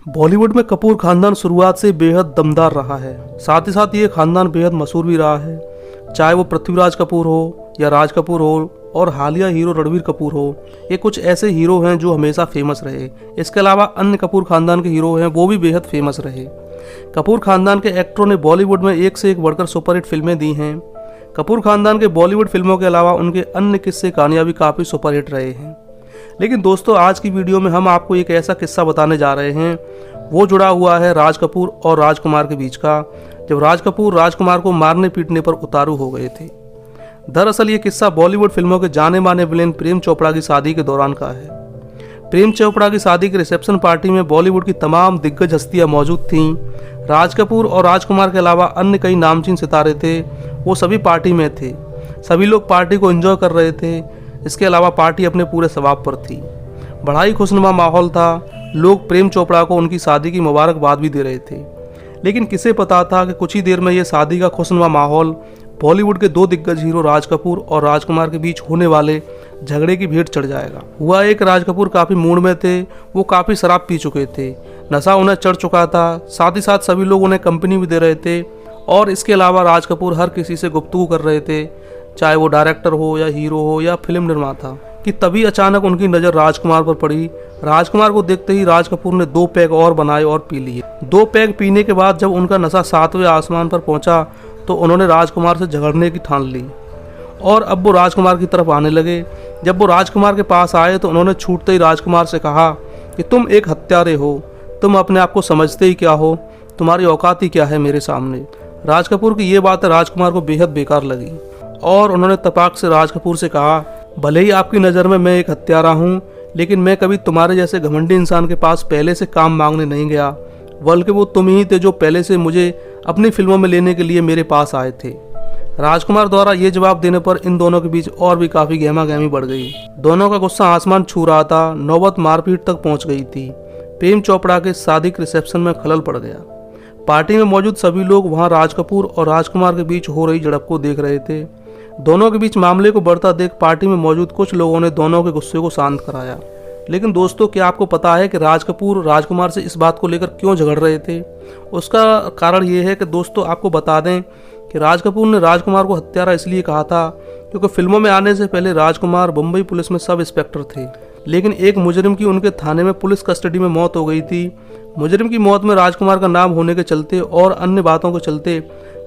बॉलीवुड में कपूर खानदान शुरुआत से बेहद दमदार रहा है। साथ ही साथ ये खानदान बेहद मशहूर भी रहा है, चाहे वो पृथ्वीराज कपूर हो या राज कपूर हो और हालिया हीरो रणबीर कपूर हो। ये कुछ ऐसे हीरो हैं जो हमेशा फेमस रहे। इसके अलावा अन्य कपूर खानदान के हीरो हैं वो भी बेहद फेमस रहे। कपूर खानदान के एक्टरों ने बॉलीवुड में एक से एक बढ़कर सुपरहिट फिल्में दी हैं। कपूर खानदान के बॉलीवुड फिल्मों के अलावा उनके अन्य किस्से कहानियां भी काफ़ी सुपरहिट रहे हैं। लेकिन दोस्तों, आज की वीडियो में हम आपको एक ऐसा किस्सा बताने जा रहे हैं, वो जुड़ा हुआ है राज कपूर और राजकुमार के बीच का, जब राज कपूर राजकुमार को मारने पीटने पर उतारू हो गए थे। दरअसल ये किस्सा बॉलीवुड फिल्मों के जाने माने विलेन प्रेम चोपड़ा की शादी के दौरान का है। प्रेम चोपड़ा की शादी के रिसेप्शन पार्टी में बॉलीवुड की तमाम दिग्गज हस्तियां मौजूद थीं। राज कपूर और राजकुमार के अलावा अन्य कई नामचीन सितारे थे, वो सभी पार्टी में थे। सभी लोग पार्टी को एंजॉय कर रहे थे। इसके अलावा पार्टी अपने पूरे सवाब पर थी। बड़ा ही खुशनुमा माहौल था। लोग प्रेम चोपड़ा को उनकी शादी की मुबारकबाद भी दे रहे थे। लेकिन किसे पता था कि कुछ ही देर में ये शादी का खुशनुमा माहौल बॉलीवुड के दो दिग्गज हीरो राज कपूर और राजकुमार के बीच होने वाले झगड़े की भेंट चढ़ जाएगा। हुआ एक, राज कपूर काफ़ी मूड में थे। वो काफ़ी शराब पी चुके थे, नशा उन्हें चढ़ चुका था। साथ ही साथ सभी लोग उन्हें कंपनी भी दे रहे थे। और इसके अलावा राज कपूर हर किसी से गुफ्तगू कर रहे थे, चाहे वो डायरेक्टर हो या हीरो हो या फिल्म निर्माता, कि तभी अचानक उनकी नज़र राजकुमार पर पड़ी। राजकुमार को देखते ही राज कपूर ने 2 पैग और बनाए और पी लिए। 2 पैग पीने के बाद जब उनका नशा 7वें आसमान पर पहुंचा तो उन्होंने राजकुमार से झगड़ने की ठान ली और अब वो राजकुमार की तरफ आने लगे। जब वो राजकुमार के पास आए तो उन्होंने छूटते ही राजकुमार से कहा कि तुम एक हत्यारे हो, तुम अपने आप को समझते ही क्या हो, तुम्हारी औकात ही क्या है मेरे सामने। राज कपूर की ये बातें राजकुमार को बेहद बेकार लगी और उन्होंने तपाक से राज कपूर से कहा, भले ही आपकी नज़र में मैं एक हत्यारा हूँ, लेकिन मैं कभी तुम्हारे जैसे घमंडी इंसान के पास पहले से काम मांगने नहीं गया, बल्कि वो तुम ही थे जो पहले से मुझे अपनी फिल्मों में लेने के लिए मेरे पास आए थे। राजकुमार द्वारा ये जवाब देने पर इन दोनों के बीच और भी काफ़ी गहमा गहमी बढ़ गई। दोनों का गुस्सा आसमान छू रहा था। नौबत मारपीट तक पहुंच गई थी। प्रेम चोपड़ा के शादी के रिसेप्शन में खलल पड़ गया। पार्टी में मौजूद सभी लोग वहां राज कपूर और राजकुमार के बीच हो रही झड़प को देख रहे थे। दोनों के बीच मामले को बढ़ता देख पार्टी में मौजूद कुछ लोगों ने दोनों के गुस्से को शांत कराया। लेकिन दोस्तों, क्या आपको पता है कि राज कपूर राजकुमार से इस बात को लेकर क्यों झगड़ रहे थे? उसका कारण ये है कि दोस्तों, आपको बता दें कि राज कपूर ने राजकुमार को हत्यारा इसलिए कहा था क्योंकि फिल्मों में आने से पहले राजकुमार बम्बई पुलिस में सब इंस्पेक्टर थे। लेकिन एक मुजरिम की उनके थाने में पुलिस कस्टडी में मौत हो गई थी। मुजरिम की मौत में राजकुमार का नाम होने के चलते और अन्य बातों के चलते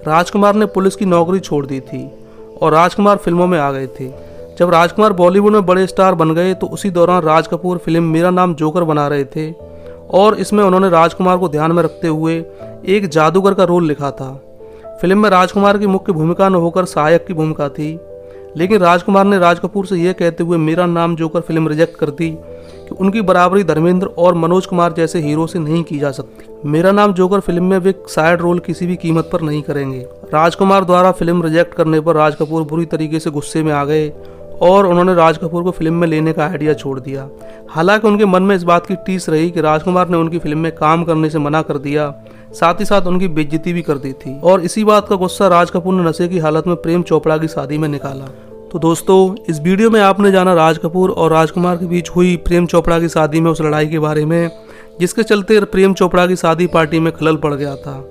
राजकुमार ने पुलिस की नौकरी छोड़ दी थी और राजकुमार फिल्मों में आ गए थे। जब राजकुमार बॉलीवुड में बड़े स्टार बन गए तो उसी दौरान राज कपूर फिल्म मेरा नाम जोकर बना रहे थे और इसमें उन्होंने राजकुमार को ध्यान में रखते हुए एक जादूगर का रोल लिखा था। फिल्म में राजकुमार की मुख्य भूमिका न होकर सहायक की भूमिका थी। लेकिन राजकुमार ने राज कपूर से यह कहते हुए मेरा नाम जोकर फिल्म रिजेक्ट कर दी कि उनकी बराबरी धर्मेंद्र और मनोज कुमार जैसे हीरो से नहीं की जा सकती। मेरा नाम जोकर फिल्म में वे साइड रोल किसी भी कीमत पर नहीं करेंगे। राजकुमार द्वारा फिल्म रिजेक्ट करने पर राज कपूर बुरी तरीके से गुस्से में आ गए और उन्होंने राज कपूर को फिल्म में लेने का आइडिया छोड़ दिया। हालांकि उनके मन में इस बात की टीस रही कि राजकुमार ने उनकी फिल्म में काम करने से मना कर दिया, साथ ही साथ उनकी बेइज्जती भी कर दी थी। और इसी बात का गुस्सा राज कपूर ने नशे की हालत में प्रेम चोपड़ा की शादी में निकाला। तो दोस्तों, इस वीडियो में आपने जाना राज कपूर और राजकुमार के बीच हुई प्रेम चोपड़ा की शादी में उस लड़ाई के बारे में, जिसके चलते प्रेम चोपड़ा की शादी पार्टी में खलल पड़ गया था।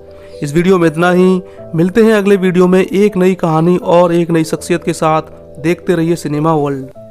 इस वीडियो में इतना ही। मिलते हैं अगले वीडियो में एक नई कहानी और एक नई शख्सियत के साथ। देखते रहिए सिनेमा वर्ल्ड।